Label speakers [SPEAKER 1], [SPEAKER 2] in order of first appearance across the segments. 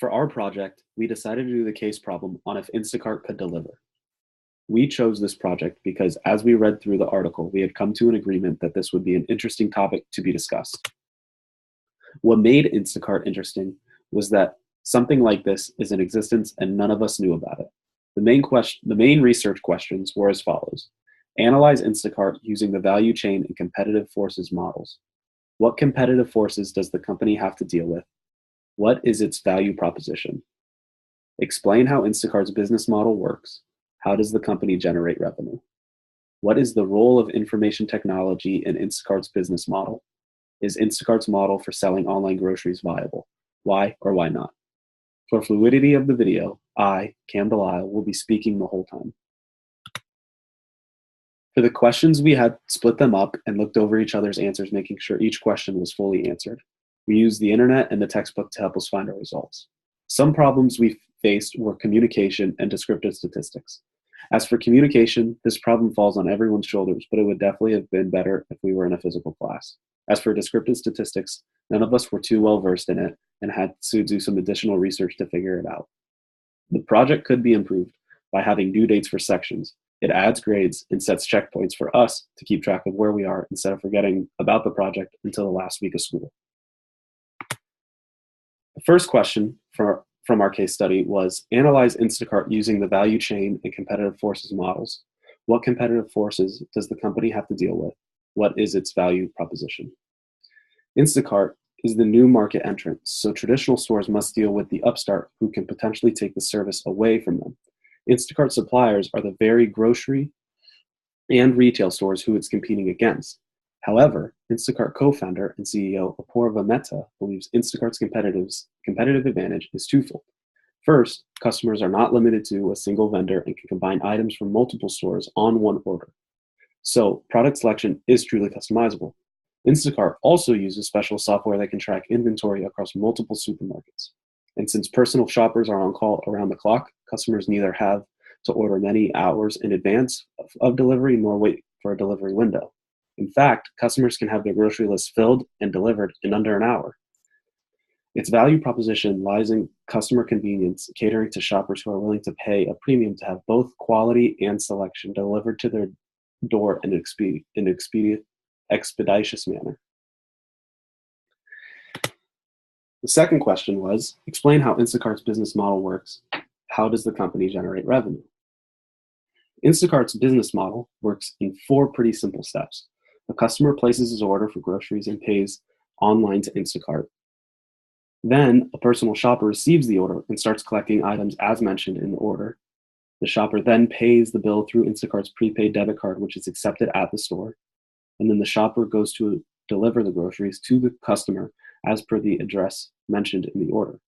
[SPEAKER 1] For our project, we decided to do the case problem on if Instacart could deliver. We chose this project because as we read through the article, we had come to an agreement that this would be an interesting topic to be discussed. What made Instacart interesting was that something like this is in existence and none of us knew about it. The main research questions were as follows. Analyze Instacart using the value chain and competitive forces models. What competitive forces does the company have to deal with? What is its value proposition? Explain how Instacart's business model works. How does the company generate revenue? What is the role of information technology in Instacart's business model? Is Instacart's model for selling online groceries viable? Why or why not? For fluidity of the video, I, Cam Delisle, will be speaking the whole time. For the questions, we had split them up and looked over each other's answers, making sure each question was fully answered. We used the internet and the textbook to help us find our results. Some problems we faced were communication and descriptive statistics. As for communication, this problem falls on everyone's shoulders, but it would definitely have been better if we were in a physical class. As for descriptive statistics, none of us were too well versed in it and had to do some additional research to figure it out. The project could be improved by having due dates for sections. It adds grades and sets checkpoints for us to keep track of where we are instead of forgetting about the project until the last week of school. The first question from our case study was analyze Instacart using the value chain and competitive forces models. What competitive forces does the company have to deal with? What is its value proposition? Instacart is the new market entrant, so traditional stores must deal with the upstart who can potentially take the service away from them. Instacart suppliers are the very grocery and retail stores who it's competing against. However, Instacart co-founder and CEO Apoorva Mehta believes Instacart's competitive advantage is twofold. First, customers are not limited to a single vendor and can combine items from multiple stores on one order. So product selection is truly customizable. Instacart also uses special software that can track inventory across multiple supermarkets. And since personal shoppers are on call around the clock, customers neither have to order many hours in advance of delivery nor wait for a delivery window. In fact, customers can have their grocery list filled and delivered in under an hour. Its value proposition lies in customer convenience, catering to shoppers who are willing to pay a premium to have both quality and selection delivered to their door in an expeditious manner. The second question was, explain how Instacart's business model works. How does the company generate revenue? Instacart's business model works in 4 pretty simple steps. A customer places his order for groceries and pays online to Instacart. Then, a personal shopper receives the order and starts collecting items as mentioned in the order. The shopper then pays the bill through Instacart's prepaid debit card, which is accepted at the store. And then the shopper goes to deliver the groceries to the customer as per the address mentioned in the order.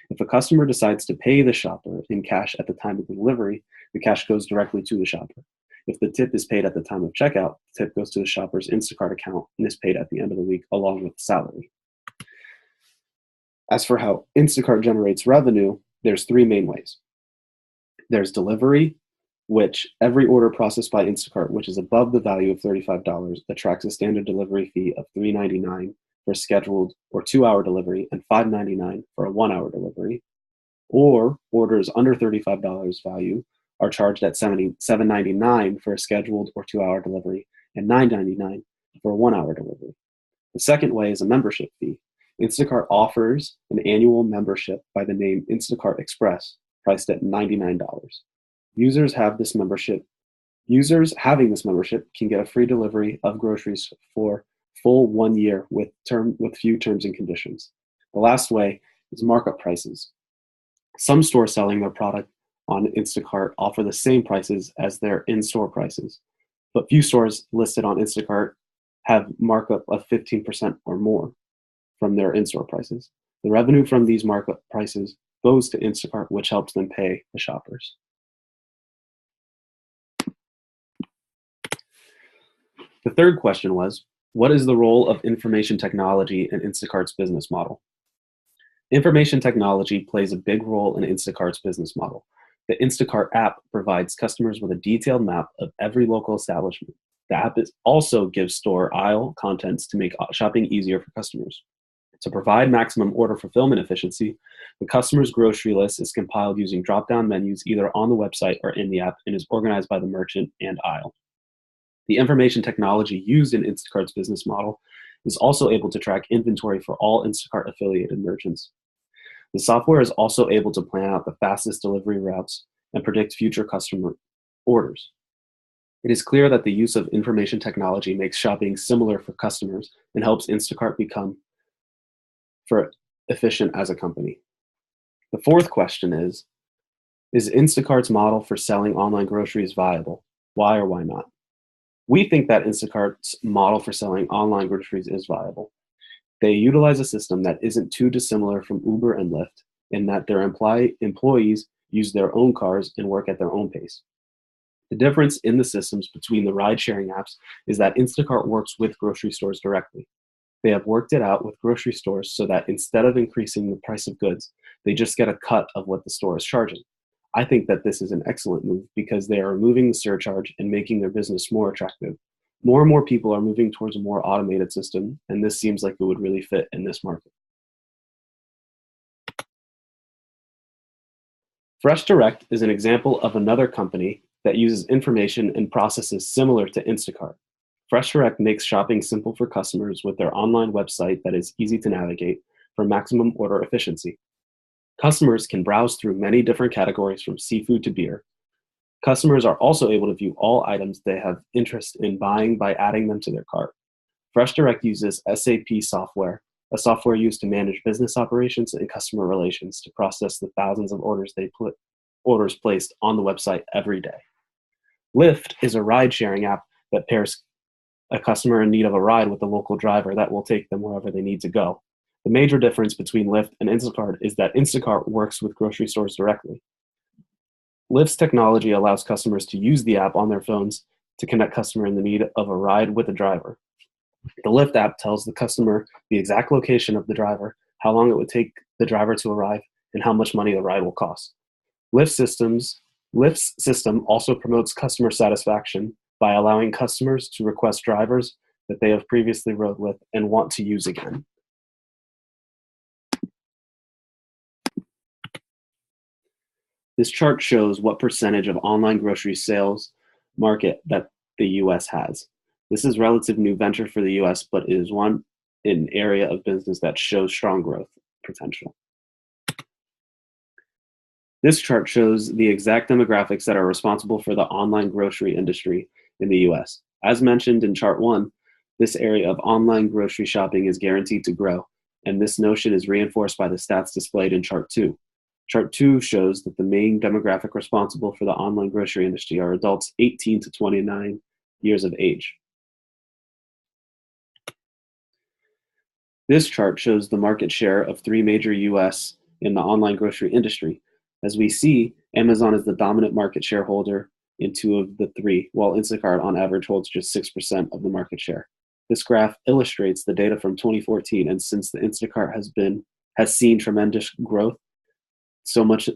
[SPEAKER 1] If a customer decides to pay the shopper in cash at the time of the delivery, the cash goes directly to the shopper. If the tip is paid at the time of checkout, the tip goes to the shopper's Instacart account and is paid at the end of the week along with the salary. As for how Instacart generates revenue, there's 3 main ways. There's delivery, which every order processed by Instacart, which is above the value of $35, attracts a standard delivery fee of $3.99 for a scheduled or 2-hour delivery and $5.99 for a 1-hour delivery. Or orders under $35 value are charged at $7.99 for a scheduled or 2-hour delivery and $9.99 for a 1-hour delivery. The second way is a membership fee. Instacart offers an annual membership by the name Instacart Express, priced at $99. Users having this membership can get a free delivery of groceries for full 1 year with few terms and conditions. The last way is markup prices. Some stores selling their product on Instacart offer the same prices as their in-store prices, but few stores listed on Instacart have markup of 15% or more from their in-store prices. The revenue from these markup prices goes to Instacart, which helps them pay the shoppers. The third question was, what is the role of information technology in Instacart's business model? Information technology plays a big role in Instacart's business model. The Instacart app provides customers with a detailed map of every local establishment. The app also gives store aisle contents to make shopping easier for customers. To provide maximum order fulfillment efficiency, the customer's grocery list is compiled using drop-down menus either on the website or in the app and is organized by the merchant and aisle. The information technology used in Instacart's business model is also able to track inventory for all Instacart affiliated merchants. The software is also able to plan out the fastest delivery routes and predict future customer orders. It is clear that the use of information technology makes shopping similar for customers and helps Instacart become efficient as a company. The fourth question is Instacart's model for selling online groceries viable? Why or why not? We think that Instacart's model for selling online groceries is viable. They utilize a system that isn't too dissimilar from Uber and Lyft in that their employees use their own cars and work at their own pace. The difference in the systems between the ride-sharing apps is that Instacart works with grocery stores directly. They have worked it out with grocery stores so that instead of increasing the price of goods, they just get a cut of what the store is charging. I think that this is an excellent move because they are removing the surcharge and making their business more attractive. More and more people are moving towards a more automated system, and this seems like it would really fit in this market. FreshDirect is an example of another company that uses information and processes similar to Instacart. FreshDirect makes shopping simple for customers with their online website that is easy to navigate for maximum order efficiency. Customers can browse through many different categories from seafood to beer. Customers are also able to view all items they have interest in buying by adding them to their cart. FreshDirect uses SAP software, a software used to manage business operations and customer relations to process the thousands of orders placed on the website every day. Lyft is a ride-sharing app that pairs a customer in need of a ride with a local driver that will take them wherever they need to go. The major difference between Lyft and Instacart is that Instacart works with grocery stores directly. Lyft's technology allows customers to use the app on their phones to connect customer in the need of a ride with a driver. The Lyft app tells the customer the exact location of the driver, how long it would take the driver to arrive, and how much money the ride will cost. Lyft's system also promotes customer satisfaction by allowing customers to request drivers that they have previously rode with and want to use again. This chart shows what percentage of online grocery sales market that the US has. This is relative new venture for the US, but it is an area of business that shows strong growth potential. This chart shows the exact demographics that are responsible for the online grocery industry in the US. As mentioned in chart 1, this area of online grocery shopping is guaranteed to grow, and this notion is reinforced by the stats displayed in chart 2. Chart 2 shows that the main demographic responsible for the online grocery industry are adults 18 to 29 years of age. This chart shows the market share of 3 major US in the online grocery industry. As we see, Amazon is the dominant market shareholder in 2 of the 3, while Instacart on average holds just 6% of the market share. This graph illustrates the data from 2014, and since the Instacart has seen tremendous growth, so much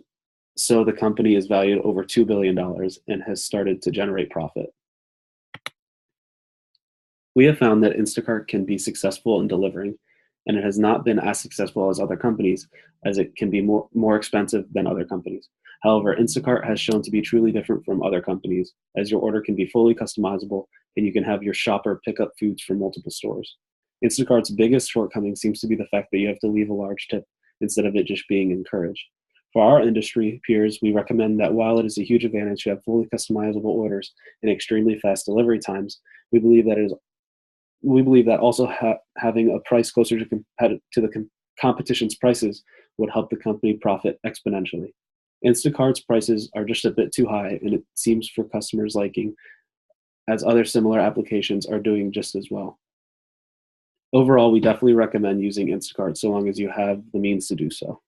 [SPEAKER 1] so the company is valued over $2 billion and has started to generate profit. We have found that Instacart can be successful in delivering, and it has not been as successful as other companies, as it can be more expensive than other companies. However, Instacart has shown to be truly different from other companies, as your order can be fully customizable and you can have your shopper pick up foods from multiple stores. Instacart's biggest shortcoming seems to be the fact that you have to leave a large tip instead of it just being encouraged. For our industry peers, we recommend that while it is a huge advantage to have fully customizable orders and extremely fast delivery times, we believe that also having a price closer to the competition's prices would help the company profit exponentially. Instacart's prices are just a bit too high, and it seems for customers' liking, as other similar applications are doing just as well. Overall, we definitely recommend using Instacart so long as you have the means to do so.